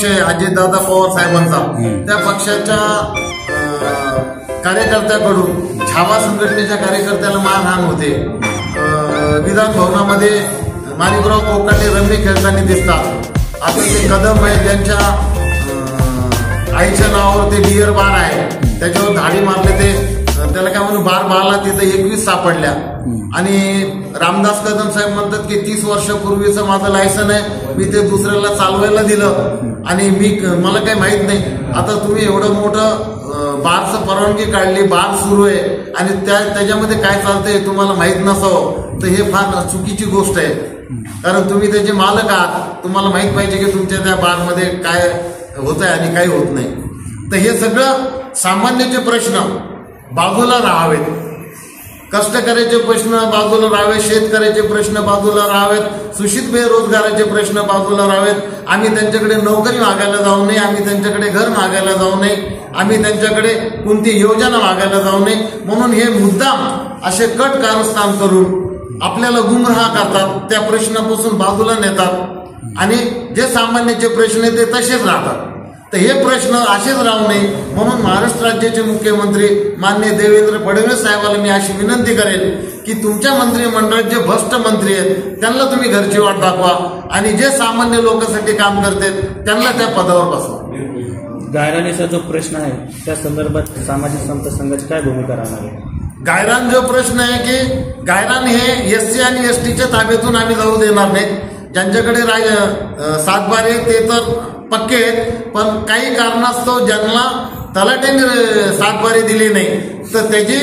पक्ष आहे अजितदादा पवार साहेबांचा, त्या पक्षाच्या कार्यकर्त्याकडून छावा संघटनेच्या कार्यकर्त्याला मारहाण होते. विधान भवनामध्ये माणिकराव कोकाटे रमी खेळताना दिसतात. आता ते कदम आहे ज्यांच्या आईच्या नावावर ते बियर बार आहे, त्याच्यावर धाडी मारले, ते त्याला काय म्हणून बार बारला तिथे 21 सापडल्या. आणि रामदास कदम साहेब म्हणतात की 30 वर्षापूर्वीचं माझं लायसन आहे, मी ते दुसऱ्याला चालवायला दिलं आणि मला काही माहित नाही. आता तुम्ही एवढं मोठं बारचं परवानगी काढली, बार सुरू आहे आणि त्याच्यामध्ये काय चालतंय तुम्हाला माहित नसावं, तर हे फार चुकीची गोष्ट आहे. कारण तुम्ही त्याचे मालक आहात, तुम्हाला माहित पाहिजे की तुमच्या त्या बारमध्ये काय होत आहे आणि काही होत नाही. तर हे सगळं सामान्याचे प्रश्न बाजूला राहावेत, कष्टकऱ्याचे प्रश्न बाजूला राहावेत, शेतकऱ्याचे प्रश्न बाजूला राहावेत, सूचित बेरोजगाराचे प्रश्न बाजूला राहावेत. आम्ही त्यांच्याकडे नोकरी मागायला जाऊ नये, आम्ही त्यांच्याकडे घर मागायला जाऊ नये, आम्ही त्यांच्याकडे कोणती योजना मागायला जाऊ नये. म्हणून हे मुद्दाम असे कट कारस्थान करून आपल्याला गुमराह करतात, त्या प्रश्नापासून बाजूला नेतात आणि जे सामान्याचे प्रश्न आहेत ते तसेच राहतात. तर हे प्रश्न असेच राहू नये म्हणून महाराष्ट्र राज्याचे मुख्यमंत्री माननीय देवेंद्र फडणवीस साहेबांना मी अशी विनंती करेल की तुमच्या मंत्रिमंडळात जे भ्रष्ट मंत्री आहेत त्यांना तुम्ही घरची वाट दाखवा आणि जे सामान्य लोकांसाठी काम करतात त्यांना त्या पदावर बसवा. गायरानीचा जो प्रश्न आहे त्या संदर्भात सामाजिक समता संघाची काय भूमिका राहणार आहे? गायरान जो प्रश्न आहे की गायरान हे SC आणि STच्या ताब्यातून आम्ही जाऊ देणार नाही. ज्यांच्याकडे सातबारे ते तर पक्के आहेत, पण काही कारणास्तव ज्यांना तलाट्याने सातबारे दिले नाही तर त्याची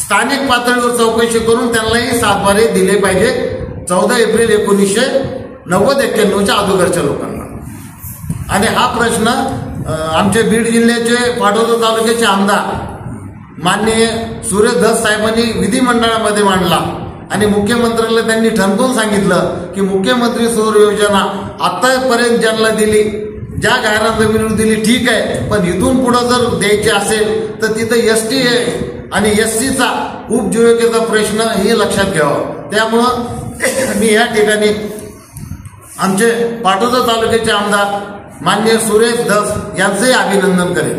स्थानिक पातळीवर चौकशी करून त्यांनाही सातबारे दिले पाहिजे 14 एप्रिल 1990-91च्या अगोदरच्या लोकांना. आणि हा प्रश्न आमचे बीड जिल्ह्याचे पाटोदा तालुक्याचे आमदार माननीय सुरेश धस साहेबांनी विधिमंडळामध्ये मांडला आणि मुख्यमंत्र्यांना त्यांनी ठणकून सांगितलं की मुख्यमंत्री सौर योजना आतापर्यंत ज्यांना दिली, ज्या गायरान जमिनीवर दिली ठीक आहे, पण इथून पुढे जर द्यायची असेल तर तिथं ST आणि SCचा उपजीविकेचा प्रश्न हे लक्षात घ्यावा. त्यामुळं मी या ठिकाणी आमचे पाटोदा तालुक्याचे आमदार माननीय सुरेश धस यांचंही अभिनंदन करेन.